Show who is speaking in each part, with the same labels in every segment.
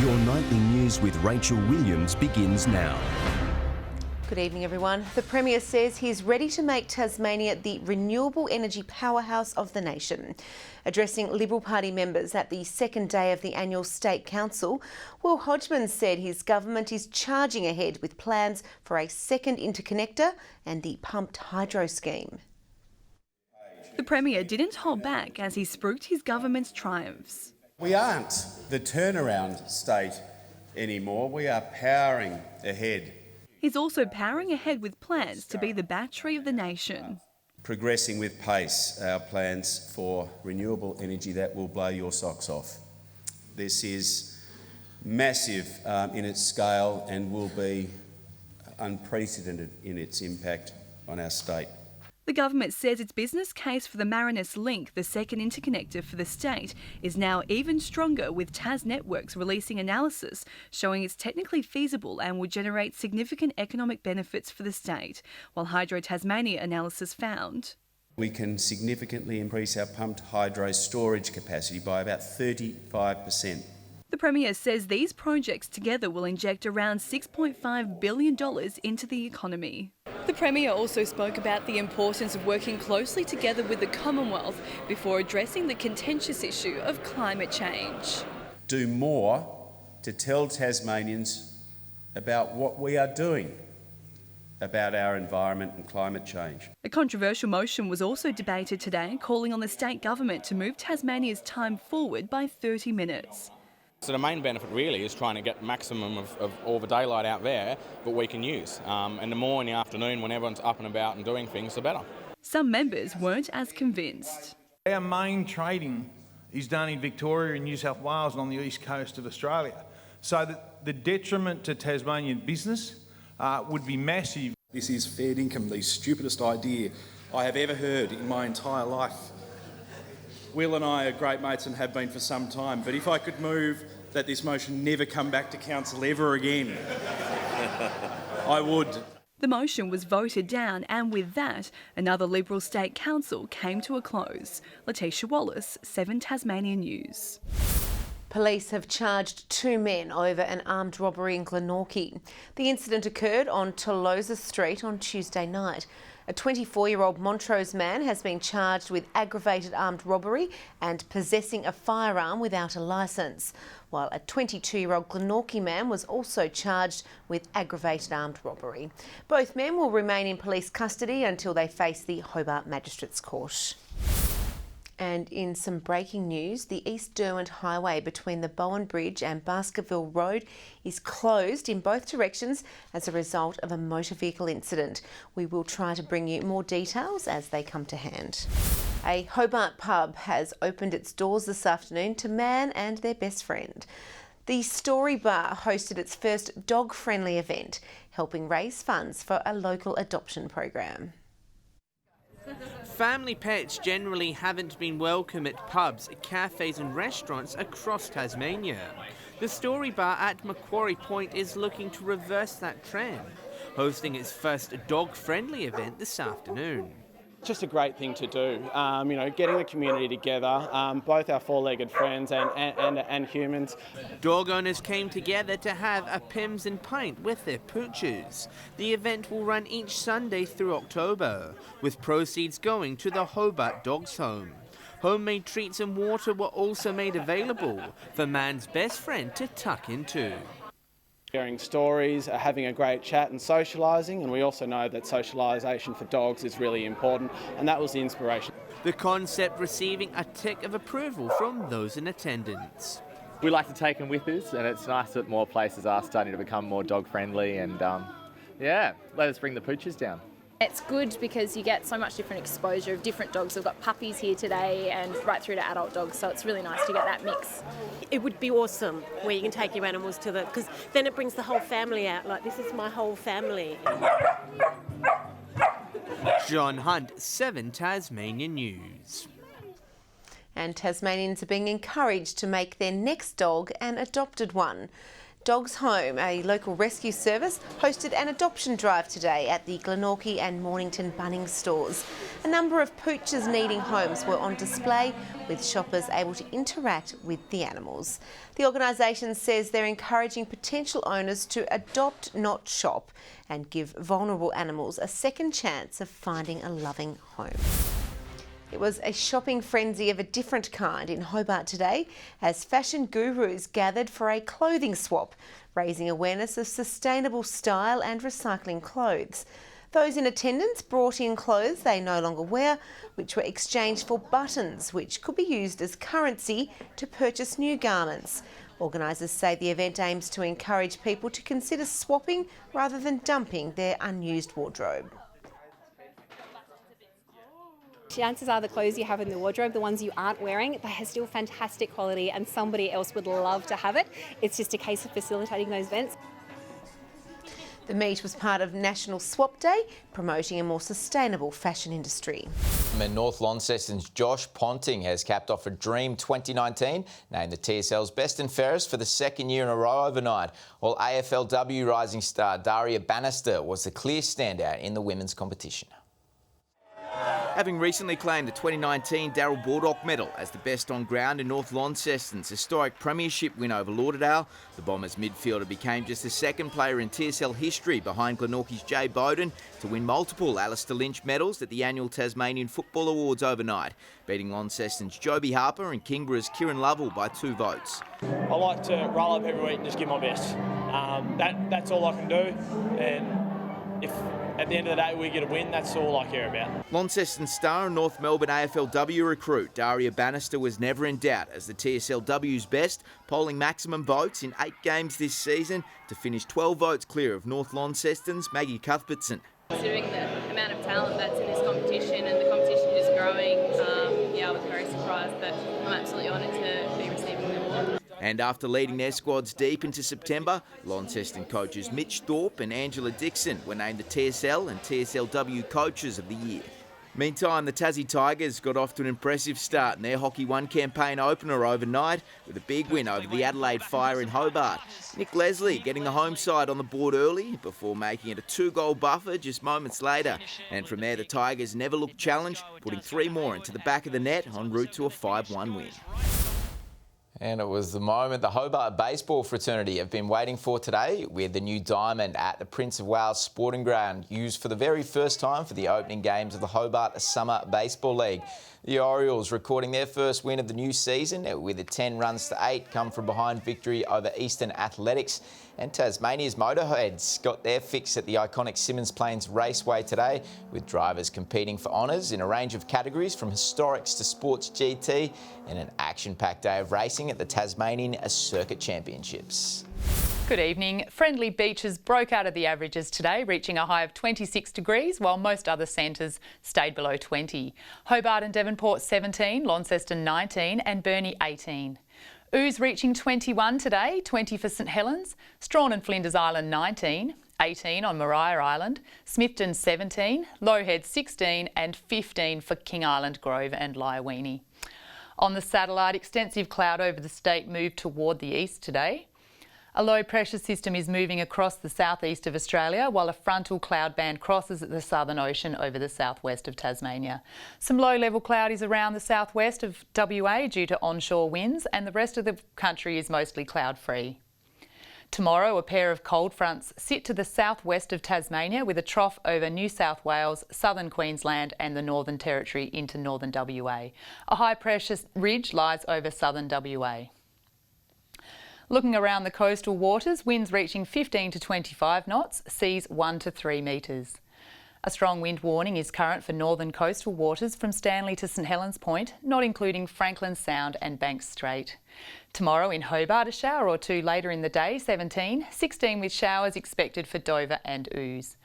Speaker 1: Your nightly news with Rachel Williams begins now.
Speaker 2: Good evening, everyone. The Premier says he's ready to make Tasmania the renewable energy powerhouse of the nation. Addressing Liberal Party members at the second day of the annual State Council, Will Hodgman said his government is charging ahead with plans for a second interconnector and the pumped hydro scheme.
Speaker 3: The Premier didn't hold back as he spruiked his government's triumphs.
Speaker 4: We aren't the turnaround state anymore. We are powering ahead.
Speaker 3: He's also powering ahead with plans to be the battery of the nation.
Speaker 4: Progressing with pace our plans for renewable energy that will blow your socks off. This is massive in its scale and will be unprecedented in its impact on our state.
Speaker 3: The government says its business case for the Marinus Link, the second interconnector for the state, is now even stronger, with TasNetworks releasing analysis showing it's technically feasible and would generate significant economic benefits for the state, while Hydro Tasmania analysis found
Speaker 4: we can significantly increase our pumped hydro storage capacity by about 35%.
Speaker 3: The Premier says these projects together will inject around $6.5 billion into the economy. The Premier also spoke about the importance of working closely together with the Commonwealth before addressing the contentious issue of climate change.
Speaker 4: Do more to tell Tasmanians about what we are doing about our environment and climate change.
Speaker 3: A controversial motion was also debated today, calling on the state government to move Tasmania's time forward by 30 minutes.
Speaker 5: So the main benefit really is trying to get maximum of all the daylight out there that we can use. And the more in the afternoon when everyone's up and about and doing things, the better.
Speaker 3: Some members weren't as convinced.
Speaker 6: Our main trading is done in Victoria and New South Wales and on the east coast of Australia. So that the detriment to Tasmanian business would be massive.
Speaker 7: This is fair income, the stupidest idea I have ever heard in my entire life. Will and I are great mates and have been for some time, but if I could move that this motion never come back to council ever again, I would.
Speaker 3: The motion was voted down, and with that, another Liberal State Council came to a close. Letitia Wallace, 7 Tasmania News.
Speaker 2: Police have charged 2 men over an armed robbery in Glenorchy. The incident occurred on Tolosa Street on Tuesday night. A 24-year-old Montrose man has been charged with aggravated armed robbery and possessing a firearm without a licence, while a 22-year-old Glenorchy man was also charged with aggravated armed robbery. Both men will remain in police custody until they face the Hobart Magistrates Court. And in some breaking news, the East Derwent Highway between the Bowen Bridge and Baskerville Road is closed in both directions as a result of a motor vehicle incident. We will try to bring you more details as they come to hand. A Hobart pub has opened its doors this afternoon to man and their best friend. The Story Bar hosted its first dog-friendly event, helping raise funds for a local adoption program.
Speaker 8: Family pets generally haven't been welcome at pubs, cafes and restaurants across Tasmania. The Story Bar at Macquarie Point is looking to reverse that trend, hosting its first dog-friendly event this afternoon.
Speaker 9: Just a great thing to do, getting the community together, both our four-legged friends and humans.
Speaker 8: Dog owners came together to have a Pims and pint with their pooches. The event will run each Sunday through October, with proceeds going to the Hobart Dogs Home. Homemade treats and water were also made available for man's best friend to tuck into.
Speaker 9: Sharing stories, having a great chat and socialising, and we also know that socialisation for dogs is really important, and that was the inspiration.
Speaker 8: The concept receiving a tick of approval from those in attendance.
Speaker 10: We like to take them with us, and it's nice that more places are starting to become more dog friendly, and let us bring the pooches down.
Speaker 11: It's good because you get so much different exposure of different dogs. We've got puppies here today and right through to adult dogs, so it's really nice to get that mix.
Speaker 12: It would be awesome where you can take your animals to because then it brings the whole family out. Like, this is my whole family.
Speaker 8: John Hunt, 7 Tasmania News.
Speaker 2: And Tasmanians are being encouraged to make their next dog an adopted one. Dogs Home, a local rescue service, hosted an adoption drive today at the Glenorchy and Mornington Bunnings stores. A number of poochers needing homes were on display, with shoppers able to interact with the animals. The organisation says they're encouraging potential owners to adopt, not shop, and give vulnerable animals a second chance of finding a loving home. It was a shopping frenzy of a different kind in Hobart today as fashion gurus gathered for a clothing swap, raising awareness of sustainable style and recycling clothes. Those in attendance brought in clothes they no longer wear, which were exchanged for buttons, which could be used as currency to purchase new garments. Organisers say the event aims to encourage people to consider swapping rather than dumping their unused wardrobe.
Speaker 13: Chances are the clothes you have in the wardrobe, the ones you aren't wearing, they are still fantastic quality and somebody else would love to have it. It's just a case of facilitating those events.
Speaker 2: The meet was part of National Swap Day, promoting a more sustainable fashion industry.
Speaker 14: And North Launceston's Josh Ponting has capped off a Dream 2019, named the TSL's best and fairest for the second year in a row overnight, while AFLW rising star Daria Bannister was the clear standout in the women's competition.
Speaker 8: Having recently claimed the 2019 Darryl Baldock medal as the best on ground in North Launceston's historic premiership win over Lauderdale, the Bombers midfielder became just the second player in TSL history behind Glenorchy's Jay Bowden to win multiple Alistair Lynch medals at the annual Tasmanian Football Awards overnight, beating Launceston's Joby Harper and Kingborough's Kieran Lovell by 2 votes.
Speaker 15: I like to roll up every week and just give my best. That's all I can do, and if at the end of the day we get a win, that's all I care about.
Speaker 8: Launceston star and North Melbourne AFLW recruit Daria Bannister was never in doubt as the TSLW's best, polling maximum votes in 8 games this season to finish 12 votes clear of North Launceston's Maggie Cuthbertson.
Speaker 11: Considering the amount of talent that's in this competition and the competition just growing, I was very surprised, but I'm absolutely honoured to be receiving the award.
Speaker 8: And after leading their squads deep into September, Launceston coaches Mitch Thorpe and Angela Dixon were named the TSL and TSLW Coaches of the Year. Meantime, the Tassie Tigers got off to an impressive start in their Hockey One campaign opener overnight with a big win over the Adelaide Fire in Hobart. Nick Leslie getting the home side on the board early before making it a 2-goal buffer just moments later. And from there, the Tigers never looked challenged, putting 3 more into the back of the net en route to a 5-1 win.
Speaker 14: And it was the moment the Hobart Baseball Fraternity have been waiting for today, with the new diamond at the Prince of Wales Sporting Ground used for the very first time for the opening games of the Hobart Summer Baseball League. The Orioles recording their first win of the new season with a 10-8 come from behind victory over Eastern Athletics. And Tasmania's Motorheads got their fix at the iconic Symmons Plains Raceway today, with drivers competing for honours in a range of categories from historics to sports GT in an action-packed day of racing at the Tasmanian Circuit Championships.
Speaker 16: Good evening. Friendly Beaches broke out of the averages today, reaching a high of 26 degrees, while most other centres stayed below 20. Hobart and Devonport 17, Launceston 19 and Burnie 18. Ouse reaching 21 today, 20 for St Helens, Strahan and Flinders Island 19, 18 on Maria Island, Smithton 17, Lowhead 16 and 15 for King Island, Grove and Lyowini. On the satellite, extensive cloud over the state moved toward the east today. A low pressure system is moving across the southeast of Australia, while a frontal cloud band crosses at the Southern Ocean over the southwest of Tasmania. Some low-level cloudies around the southwest of WA due to onshore winds, and the rest of the country is mostly cloud-free. Tomorrow, a pair of cold fronts sit to the southwest of Tasmania with a trough over New South Wales, southern Queensland and the Northern Territory into northern WA. A high-pressure ridge lies over southern WA. Looking around the coastal waters, winds reaching 15 to 25 knots, seas 1 to 3 metres. A strong wind warning is current for northern coastal waters from Stanley to St Helens Point, not including Franklin Sound and Banks Strait. Tomorrow in Hobart, a shower or 2 later in the day, 17, 16 with showers expected for Dover and Ouse.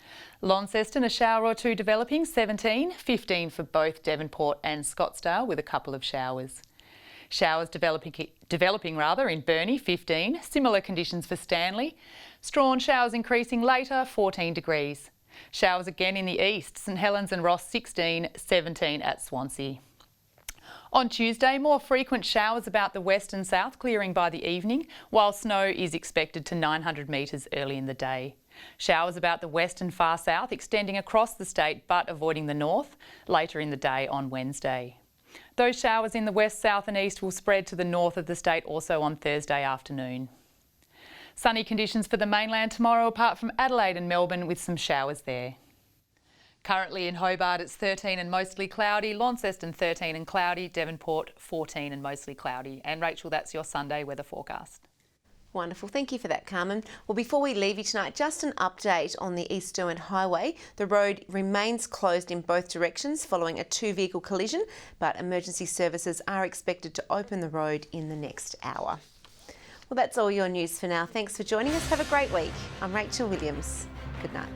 Speaker 16: Launceston, a shower or 2 developing, 17, 15 for both Devonport and Scottsdale with a couple of showers. Showers developing in Burnie, 15. Similar conditions for Stanley. Strahan showers increasing later, 14 degrees. Showers again in the east, St Helens and Ross 16, 17 at Swansea. On Tuesday, more frequent showers about the west and south, clearing by the evening, while snow is expected to 900 metres early in the day. Showers about the west and far south, extending across the state but avoiding the north later in the day on Wednesday. Those showers in the west, south and east will spread to the north of the state also on Thursday afternoon. Sunny conditions for the mainland tomorrow, apart from Adelaide and Melbourne, with some showers there. Currently in Hobart it's 13 and mostly cloudy, Launceston 13 and cloudy, Devonport 14 and mostly cloudy. And Rachel, that's your Sunday weather forecast.
Speaker 2: Wonderful, thank you for that, Carmen. Well, before we leave you tonight, just an update on the East Derwent Highway. The road remains closed in both directions following a two-vehicle collision, but emergency services are expected to open the road in the next hour. Well, that's all your news for now. Thanks for joining us. Have a great week. I'm Rachel Williams. Good night.